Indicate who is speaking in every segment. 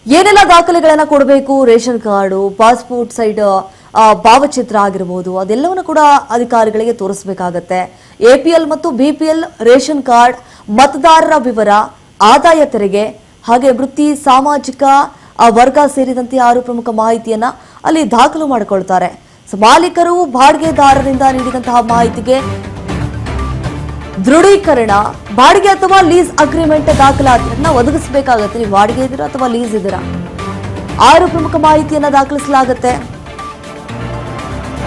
Speaker 1: ಏನೆಲ್ಲ ದಾಖಲೆಗಳನ್ನ ಕೊಡಬೇಕು, ರೇಷನ್ ಕಾರ್ಡು, ಪಾಸ್ಪೋರ್ಟ್ ಸೈಡ್ ಭಾವಚಿತ್ರ ಆಗಿರಬಹುದು, ಅದೆಲ್ಲವನ್ನು ಕೂಡ ಅಧಿಕಾರಿಗಳಿಗೆ ತೋರಿಸಬೇಕಾಗತ್ತೆ. ಎಪಿಎಲ್ ಮತ್ತು ಬಿಪಿಎಲ್ ರೇಷನ್ ಕಾರ್ಡ್, ಮತದಾರರ ವಿವರ, ಆದಾಯ ತೆರಿಗೆ, ಹಾಗೆ ವೃತ್ತಿ, ಸಾಮಾಜಿಕ ವರ್ಗ ಸೇರಿದಂತೆ 6 ಪ್ರಮುಖ ಮಾಹಿತಿಯನ್ನ ಅಲ್ಲಿ ದಾಖಲು ಮಾಡಿಕೊಳ್ತಾರೆ. ಮಾಲೀಕರು ಬಾಡಿಗೆದಾರರಿಂದ ನೀಡಿದಂತಹ ಮಾಹಿತಿಗೆ ದೃಢೀಕರಣ, ಬಾಡಿಗೆ ಅಥವಾ ಲೀಸ್ ಅಗ್ರಿಮೆಂಟ್ ದಾಖಲಾತಿಯನ್ನ ಒದಗಿಸಬೇಕಾಗತ್ತೆ. ನೀವು ಬಾಡಿಗೆ ಇದ್ದೀರಾ ಅಥವಾ ಲೀಸ್ ಇದ್ದೀರಾ, 6 ಪ್ರಮುಖ ಮಾಹಿತಿಯನ್ನ ದಾಖಲಿಸಲಾಗತ್ತೆ.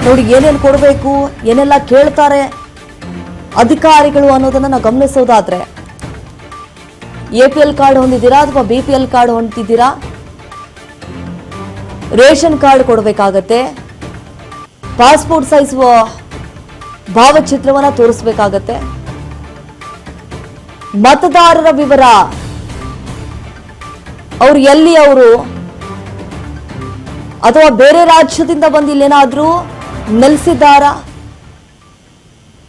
Speaker 1: ನೋಡಿ ಏನೇನು ಕೊಡಬೇಕು, ಏನೆಲ್ಲ ಕೇಳ್ತಾರೆ ಅಧಿಕಾರಿಗಳು ಅನ್ನೋದನ್ನ ನಾವು ಗಮನಿಸೋದಾದ್ರೆ, ಎಪಿಎಲ್ ಕಾರ್ಡ್ ಹೊಂದಿದ್ದೀರಾ ಅಥವಾ ಬಿಪಿಎಲ್ ಕಾರ್ಡ್ ಹೊಂದಿದ್ದೀರಾ, ರೇಷನ್ ಕಾರ್ಡ್ ಕೊಡಬೇಕಾಗತ್ತೆ, ಪಾಸ್ಪೋರ್ಟ್ ಸೈಜ್ ಭಾವಚಿತ್ರವನ್ನ ತೋರಿಸಬೇಕಾಗತ್ತೆ, ಮತದಾರರ ವಿವರ, ಅವರು ಎಲ್ಲಿ ಅವರು ಅಥವಾ ಬೇರೆ ರಾಜ್ಯದಿಂದ ಬಂದು ಇಲ್ಲೇನಾದ್ರೂ ನೆಲೆಸಿದ್ದಾರಾ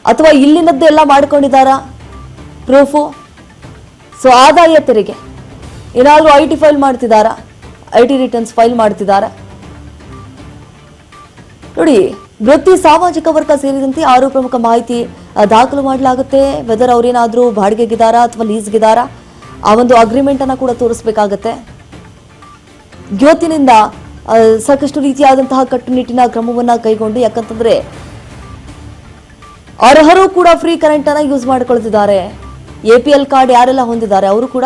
Speaker 1: ಅಥವಾ ಇಲ್ಲಿನದ್ದು ಎಲ್ಲ ಮಾಡ್ಕೊಂಡಿದ್ದಾರಾ ಪ್ರೂಫು. ಸೊ ಆದಾಯ ತೆರಿಗೆ ಏನಾದ್ರೂ ಐಟಿ ಫೈಲ್ ಮಾಡ್ತಿದ್ದಾರಾ, ಐಟಿ ರಿಟರ್ನ್ಸ್ ಫೈಲ್ ಮಾಡ್ತಿದ್ದಾರೆ. ನೋಡಿ, ವೃತ್ತಿ, ಸಾಮಾಜಿಕ ವರ್ಗ ಸೇರಿದಂತೆ 6 ಪ್ರಮುಖ ಮಾಹಿತಿ ದಾಖಲು ಮಾಡಲಾಗುತ್ತೆ. ವೆದರ್ ಅವ್ರೇನಾದ್ರೂ ಬಾಡಿಗೆಗಿದಾರಾ ಅಥವಾ ಲೀಸ್ಗಿದಾರಾ, ಆ ಒಂದು ಅಗ್ರಿಮೆಂಟ್ ಅನ್ನ ಕೂಡ ತೋರಿಸಬೇಕಾಗತ್ತೆ. ಇವತ್ತಿನಿಂದ ಸಾಕಷ್ಟು ರೀತಿಯಾದಂತಹ ಕಟ್ಟುನಿಟ್ಟಿನ ಕ್ರಮವನ್ನ ಕೈಗೊಂಡು, ಯಾಕಂತಂದ್ರೆ ಅರ್ಹರು ಕೂಡ ಫ್ರೀ ಕರೆಂಟ್ ಅನ್ನ ಯೂಸ್ ಮಾಡ್ಕೊಳ್ತಿದ್ದಾರೆ. ಎಪಿಎಲ್ ಕಾರ್ಡ್ ಯಾರೆಲ್ಲ ಹೊಂದಿದ್ದಾರೆ ಅವರು ಕೂಡ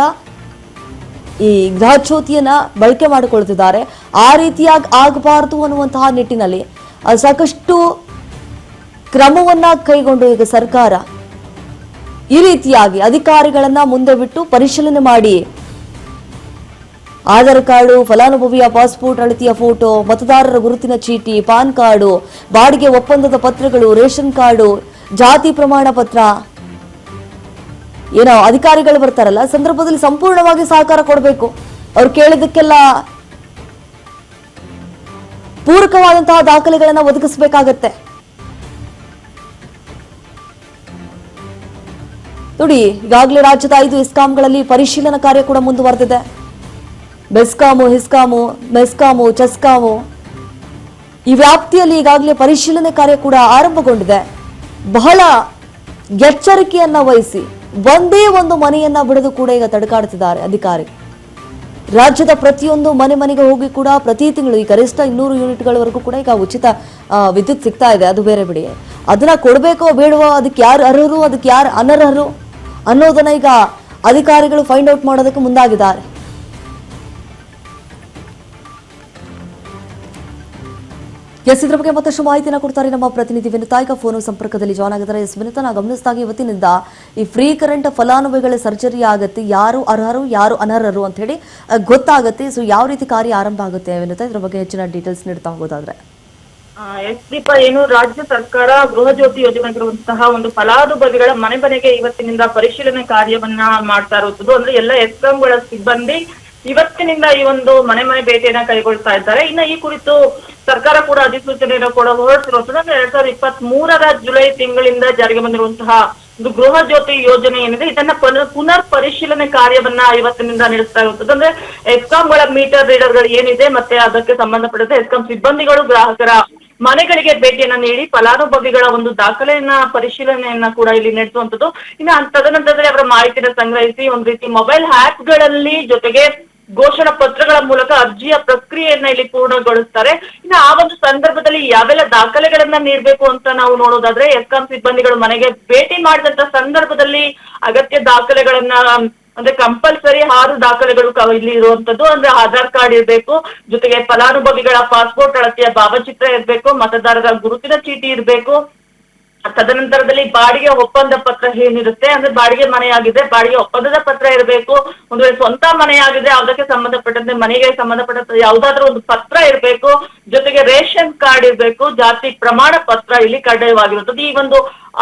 Speaker 1: ಈ ಗೃಹ ಜ್ಯೋತಿಯನ್ನ ಬಳಕೆ ಮಾಡಿಕೊಳ್ತಿದ್ದಾರೆ. ಆ ರೀತಿಯಾಗಿ ಆಗಬಾರದು ಅನ್ನುವಂತಹ ನಿಟ್ಟಿನಲ್ಲಿ ಸಾಕಷ್ಟು ಕ್ರಮವನ್ನ ಕೈಗೊಂಡು ಈಗ ಸರ್ಕಾರ ಈ ರೀತಿಯಾಗಿ ಅಧಿಕಾರಿಗಳನ್ನ ಮುಂದೆ ಬಿಟ್ಟು ಪರಿಶೀಲನೆ ಮಾಡಿ ಆಧಾರ್ ಕಾರ್ಡು, ಫಲಾನುಭವಿಯ ಪಾಸ್ಪೋರ್ಟ್ ಅಳತೆಯ ಫೋಟೋ, ಮತದಾರರ ಗುರುತಿನ ಚೀಟಿ, ಪಾನ್ ಕಾರ್ಡು, ಬಾಡಿಗೆ ಒಪ್ಪಂದದ ಪತ್ರಗಳು, ರೇಷನ್ ಕಾರ್ಡು, ಜಾತಿ ಪ್ರಮಾಣ ಪತ್ರ, ಏನೋ ಅಧಿಕಾರಿಗಳು ಬರ್ತಾರಲ್ಲ ಸಂದರ್ಭದಲ್ಲಿ ಸಂಪೂರ್ಣವಾಗಿ ಸಹಕಾರ ಕೊಡಬೇಕು. ಅವ್ರು ಕೇಳಿದಕ್ಕೆಲ್ಲ ಪೂರಕವಾದಂತಹ ದಾಖಲೆಗಳನ್ನ ಒದಗಿಸಬೇಕಾಗತ್ತೆ. ನೋಡಿ, ಈಗಾಗಲೇ ರಾಜ್ಯದ 5 ಇಸ್ಕಾಂಗಳಲ್ಲಿ ಪರಿಶೀಲನಾ ಕಾರ್ಯ ಕೂಡ ಮುಂದುವರೆದಿದೆ. ಬೆಸ್ಕಾಮು, ಹಿಸ್ಕಾಮು, ಮೆಸ್ಕಾಮು, ಚೆಸ್ಕಾಮು ಈ ವ್ಯಾಪ್ತಿಯಲ್ಲಿ ಈಗಾಗಲೇ ಪರಿಶೀಲನೆ ಕಾರ್ಯ ಕೂಡ ಆರಂಭಗೊಂಡಿದೆ. ಬಹಳ ಎಚ್ಚರಿಕೆಯನ್ನ ವಹಿಸಿ ಒಂದೇ ಒಂದು ಮನೆಯನ್ನ ಬಿಡದು ಕೂಡ ಈಗ ತಡಕಾಡ್ತಿದ್ದಾರೆ ಅಧಿಕಾರಿ. ರಾಜ್ಯದ ಪ್ರತಿಯೊಂದು ಮನೆಗೆ ಹೋಗಿ ಕೂಡ ಪ್ರತಿ ತಿಂಗಳು ಈ ಗರಿಷ್ಠ 200 ಯೂನಿಟ್ಗಳವರೆಗೂ ಕೂಡ ಈಗ ಉಚಿತ ವಿದ್ಯುತ್ ಸಿಗ್ತಾ ಇದೆ. ಅದು ಬೇರೆ ಬಿಡಿ, ಅದನ್ನ ಕೊಡಬೇಕೋ ಬೇಡವೋ, ಅದಕ್ಕೆ ಯಾರು ಅರ್ಹರು, ಅದಕ್ಕೆ ಯಾರು ಅನರ್ಹರು ಅನ್ನೋದನ್ನ ಈಗ ಅಧಿಕಾರಿಗಳು ಫೈಂಡ್ ಔಟ್ ಮಾಡೋದಕ್ಕೆ ಮುಂದಾಗಿದ್ದಾರೆ. ಇದ್ರ ಬಗ್ಗೆ ಮತ್ತಷ್ಟು ಮಾಹಿತಿನ ಕೊಡ್ತಾರೆ ನಮ್ಮ ಪ್ರತಿನಿಧಿ ವಿನುತಾ. ಈಗ ಫೋನ್ ಸಂಪರ್ಕದಲ್ಲಿ ಜಾಯ್ನ್ ಆಗಿದ್ದಾರೆ. ವಿನುತಾ, ನಾವು ಗಮನಿಸಿದಾಗ ಇವತ್ತಿನಿಂದ ಈ ಫ್ರೀ ಕರೆಂಟ್ ಫಲಾನುಭವಿಗಳ ಸರ್ಜರಿ ಆಗುತ್ತೆ, ಯಾರು ಅರ್ಹರು ಯಾರು ಅನರ್ಹರು ಅಂತ ಹೇಳಿ ಗೊತ್ತಾಗುತ್ತೆ. ಸೊ ಯಾವ ರೀತಿ ಕಾರ್ಯ ಆರಂಭ ಆಗುತ್ತೆ ವಿನುತಾ, ಇದ್ರ ಬಗ್ಗೆ ಹೆಚ್ಚಿನ ಡೀಟೇಲ್ಸ್ ನೀಡ್ತಾ ಹೋಗೋದಾದ್ರೆ?
Speaker 2: ದೀಪ, ಏನು ರಾಜ್ಯ ಸರ್ಕಾರ ಗೃಹ ಜ್ಯೋತಿ ಯೋಜನೆಗಿರುವಂತಹ ಒಂದು ಫಲಾನುಭವಿಗಳ ಮನೆಗೆ ಇವತ್ತಿನಿಂದ ಪರಿಶೀಲನೆ ಕಾರ್ಯವನ್ನ ಮಾಡ್ತಾ ಇರುವುದು. ಅಂದ್ರೆ ಎಲ್ಲ ಎಸ್ಕಾಂಗಳ ಸಿಬ್ಬಂದಿ ಇವತ್ತಿನಿಂದ ಈ ಒಂದು ಮನೆ ಭೇಟಿಯನ್ನ ಕೈಗೊಳ್ತಾ ಇದ್ದಾರೆ. ಇನ್ನು ಈ ಕುರಿತು ಸರ್ಕಾರ ಕೂಡ ಅಧಿಸೂಚನೆಯನ್ನು ಕೂಡ ಹೊರಡಿಸಿರುವಂತದ್ದು. ಅಂದ್ರೆ 2023ರ ಜುಲೈ ತಿಂಗಳಿಂದ ಜಾರಿಗೆ ಬಂದಿರುವಂತಹ ಒಂದು ಗೃಹ ಜ್ಯೋತಿ ಯೋಜನೆ ಏನಿದೆ, ಇದನ್ನ ಪುನರ್ ಪರಿಶೀಲನೆ ಕಾರ್ಯವನ್ನ ಇವತ್ತಿನಿಂದ ನಡೆಸ್ತಾ ಇರುವಂತದ್ದು. ಅಂದ್ರೆ ಎಸ್ಕಾಂಗಳ ಮೀಟರ್ ರೀಡರ್ ಗಳು ಏನಿದೆ ಮತ್ತೆ ಅದಕ್ಕೆ ಸಂಬಂಧಪಟ್ಟಂತೆ ಎಸ್ಕಾಂ ಸಿಬ್ಬಂದಿಗಳು ಗ್ರಾಹಕರ ಮನೆಗಳಿಗೆ ಭೇಟಿಯನ್ನ ನೀಡಿ ಫಲಾನುಭವಿಗಳ ಒಂದು ದಾಖಲೆಯನ್ನ ಪರಿಶೀಲನೆಯನ್ನ ಕೂಡ ಇಲ್ಲಿ ನಡೆಸುವಂತದ್ದು. ಇನ್ನು ತದನಂತರದಲ್ಲಿ ಅವರ ಮಾಹಿತಿಯನ್ನು ಸಂಗ್ರಹಿಸಿ ಒಂದು ರೀತಿ ಮೊಬೈಲ್ ಆ್ಯಪ್ ಗಳಲ್ಲಿ ಜೊತೆಗೆ ಘೋಷಣಾ ಪತ್ರಗಳ ಮೂಲಕ ಅರ್ಜಿಯ ಪ್ರಕ್ರಿಯೆಯನ್ನ ಇಲ್ಲಿ ಪೂರ್ಣಗೊಳಿಸ್ತಾರೆ. ಇನ್ನು ಆ ಒಂದು ಸಂದರ್ಭದಲ್ಲಿ ಯಾವೆಲ್ಲ ದಾಖಲೆಗಳನ್ನ ನೀಡಬೇಕು ಅಂತ ನಾವು ನೋಡೋದಾದ್ರೆ, ಎಸ್ಕಾಂ ಸಿಬ್ಬಂದಿಗಳು ಮನೆಗೆ ಭೇಟಿ ಮಾಡಿದಂತ ಸಂದರ್ಭದಲ್ಲಿ ಅಗತ್ಯ ದಾಖಲೆಗಳನ್ನ ಅಂದ್ರೆ ಕಂಪಲ್ಸರಿ 6 ದಾಖಲೆಗಳು ಇಲ್ಲಿ ಇರುವಂತದ್ದು. ಅಂದ್ರೆ ಆಧಾರ್ ಕಾರ್ಡ್ ಇರ್ಬೇಕು, ಜೊತೆಗೆ ಫಲಾನುಭವಿಗಳ ಪಾಸ್ಪೋರ್ಟ್ ಅಳತೆಯ ಭಾವಚಿತ್ರ ಇರ್ಬೇಕು, ಮತದಾರರ ಗುರುತಿನ ಚೀಟಿ ಇರ್ಬೇಕು, ತದನಂತರದಲ್ಲಿ ಬಾಡಿಗೆ ಒಪ್ಪಂದ ಪತ್ರ ಏನಿರುತ್ತೆ, ಅಂದ್ರೆ ಬಾಡಿಗೆ ಮನೆಯಾಗಿದೆ ಬಾಡಿಗೆ ಒಪ್ಪಂದದ ಪತ್ರ ಇರಬೇಕು. ಒಂದು ವೇಳೆ ಸ್ವಂತ ಮನೆಯಾಗಿದೆ ಅದಕ್ಕೆ ಸಂಬಂಧಪಟ್ಟಂತೆ ಮನೆಗೆ ಸಂಬಂಧಪಟ್ಟಂತೆ ಯಾವ್ದಾದ್ರು ಒಂದು ಪತ್ರ ಇರಬೇಕು, ಜೊತೆಗೆ ರೇಷನ್ ಕಾರ್ಡ್ ಇರ್ಬೇಕು, ಜಾತಿ ಪ್ರಮಾಣ ಪತ್ರ ಇಲ್ಲಿ ಕಡ್ಡಾಯವಾಗಿರುತ್ತದೆ. ಈ ಒಂದು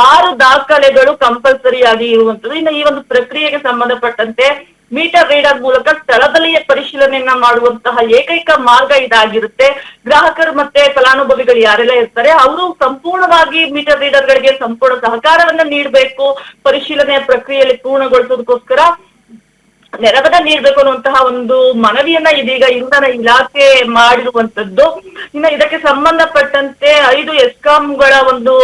Speaker 2: 6 ದಾಖಲೆಗಳು ಕಂಪಲ್ಸರಿ ಆಗಿ ಇರುವಂತದ್ದು. ಇನ್ನು ಈ ಒಂದು ಪ್ರಕ್ರಿಯೆಗೆ ಸಂಬಂಧಪಟ್ಟಂತೆ ಮೀಟರ್ ರೀಡರ್ ಮೂಲಕ ಸ್ಥಳದಲ್ಲಿಯೇ ಪರಿಶೀಲನೆಯನ್ನ ಮಾಡುವಂತಹ ಏಕೈಕ ಮಾರ್ಗ ಇದಾಗಿರುತ್ತೆ. ಗ್ರಾಹಕರು ಮತ್ತೆ ಫಲಾನುಭವಿಗಳು ಯಾರೆಲ್ಲ ಇರ್ತಾರೆ ಅವರು ಸಂಪೂರ್ಣವಾಗಿ ಮೀಟರ್ ರೀಡರ್ ಗಳಿಗೆ ಸಂಪೂರ್ಣ ಸಹಕಾರವನ್ನ ನೀಡಬೇಕು ಪರಿಶೀಲನೆಯ ಪ್ರಕ್ರಿಯೆಯಲ್ಲಿ ಪೂರ್ಣಗೊಳಿಸೋದಕ್ಕೋಸ್ಕರ. ನೆರವನ್ನ ನೀಡಬೇಕು ಅನ್ನುವಂತಹ ಒಂದು ಮನವಿಯನ್ನ ಇದೀಗ ಇಂಧನ ಇಲಾಖೆ ಮಾಡಿರುವಂತದ್ದು. ಇನ್ನು ಇದಕ್ಕೆ ಸಂಬಂಧಪಟ್ಟಂತೆ 5 ಎಸ್ಕಾಂಗಳ ಒಂದು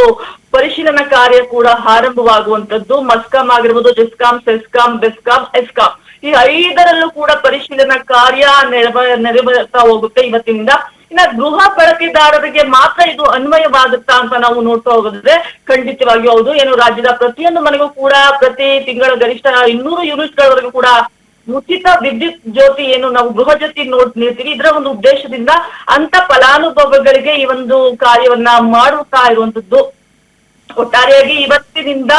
Speaker 2: ಪರಿಶೀಲನಾ ಕಾರ್ಯ ಕೂಡ ಆರಂಭವಾಗುವಂತದ್ದು. ಮಸ್ಕಾಂ ಆಗಿರ್ಬೋದು, ಜೆಸ್ಕಾಂ, ಸೆಸ್ಕಾಂ, ಬೆಸ್ಕಾಂ, ಎಸ್ಕಾಂ ಈ 5ರಲ್ಲೂ ಕೂಡ ಪರಿಶೀಲನಾ ಕಾರ್ಯ ನೆರವೇರ್ತಾ ಹೋಗುತ್ತೆ ಇವತ್ತಿನಿಂದ. ಇನ್ನ ಗೃಹ ಬಳಕೆದಾರರಿಗೆ ಮಾತ್ರ ಇದು ಅನ್ವಯವಾಗುತ್ತಾ ಅಂತ ನಾವು ನೋಡ್ತಾ ಹೋಗೋದ್ರೆ ಖಂಡಿತವಾಗಿಯೂ ಹೌದು. ಏನು ರಾಜ್ಯದ ಪ್ರತಿಯೊಂದು ಮನೆಗೂ ಕೂಡ ಪ್ರತಿ ತಿಂಗಳ ಗರಿಷ್ಠ 200 ಯೂನಿಟ್ಗಳವರೆಗೂ ಕೂಡ ಉಚಿತ ವಿದ್ಯುತ್ ಜ್ಯೋತಿ ಏನು ನಾವು ಗೃಹ ಜ್ಯೋತಿ ನೀಡ್ತೀವಿ. ಇದರ ಒಂದು ಉದ್ದೇಶದಿಂದ ಅಂತ ಫಲಾನುಭವಿಗಳಿಗೆ ಈ ಒಂದು ಕಾರ್ಯವನ್ನ ಮಾಡುತ್ತಾ ಇರುವಂತದ್ದು. ಒಟ್ಟಾರೆಯಾಗಿ ಇವತ್ತಿನಿಂದ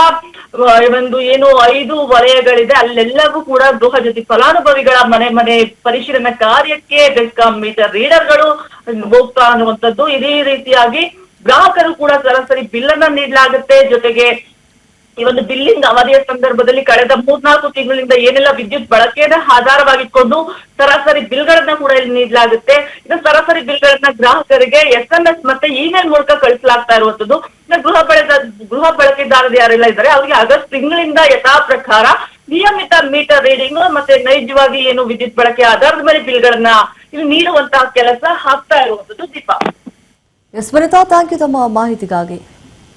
Speaker 2: ಒಂದು ಏನು 5 ವಲಯಗಳಿದೆ ಅಲ್ಲೆಲ್ಲವೂ ಕೂಡ ಗೃಹ ಜ್ಯೋತಿ ಫಲಾನುಭವಿಗಳ ಮನೆ ಪರಿಶೀಲನಾ ಕಾರ್ಯಕ್ಕೆ ಬೆಸ್ಕಾಂ ಮೀಟರ್ ರೀಡರ್ಗಳು ಹೋಗ್ತಾ ಅನ್ನುವಂಥದ್ದು. ಇದೇ ರೀತಿಯಾಗಿ ಗ್ರಾಹಕರು ಕೂಡ ಸರಾಸರಿ ಬಿಲ್ ಅನ್ನ ನೀಡಲಾಗುತ್ತೆ. ಜೊತೆಗೆ ಈ ಒಂದು ಬಿಲ್ಲಿಂಗ್ ಅವಧಿಯ ಸಂದರ್ಭದಲ್ಲಿ ಕಳೆದ 3-4 ತಿಂಗಳಿಂದ ಏನೆಲ್ಲ ವಿದ್ಯುತ್ ಬಳಕೆಯನ್ನ ಆಧಾರವಾಗಿಟ್ಕೊಂಡು ಸರಾಸರಿ ಬಿಲ್ಗಳನ್ನ ಕೂಡ ಇಲ್ಲಿ ನೀಡಲಾಗುತ್ತೆ. ಇದು ಸರಾಸರಿ ಬಿಲ್ಗಳನ್ನ ಗ್ರಾಹಕರಿಗೆ SMS ಮತ್ತೆ ಇಮೇಲ್ ಮೂಲಕ ಕಳಿಸಲಾಗ್ತಾ ಇರುವಂತದ್ದು. ಗೃಹ ಬಳಕೆದಾರರು ಯಾರೆಲ್ಲ ಇದ್ದಾರೆ ಅವರಿಗೆ ಆಗಸ್ಟ್ ತಿಂಗಳಿಂದ ಯಥಾ ಪ್ರಕಾರ ನಿಯಮಿತ ಮೀಟರ್ ರೀಡಿಂಗ್ ಮತ್ತೆ ನೈಜವಾಗಿ ಏನು ವಿದ್ಯುತ್ ಬಳಕೆ ಆಧಾರದ ಮೇಲೆ ಬಿಲ್ಗಳನ್ನ ಇಲ್ಲಿ ನೀಡುವಂತಹ ಕೆಲಸ ಆಗ್ತಾ ಇರುವಂತದ್ದು. Deepa.
Speaker 1: S Vanitha, thank you ತಮ್ಮ ಮಾಹಿತಿಗಾಗಿ.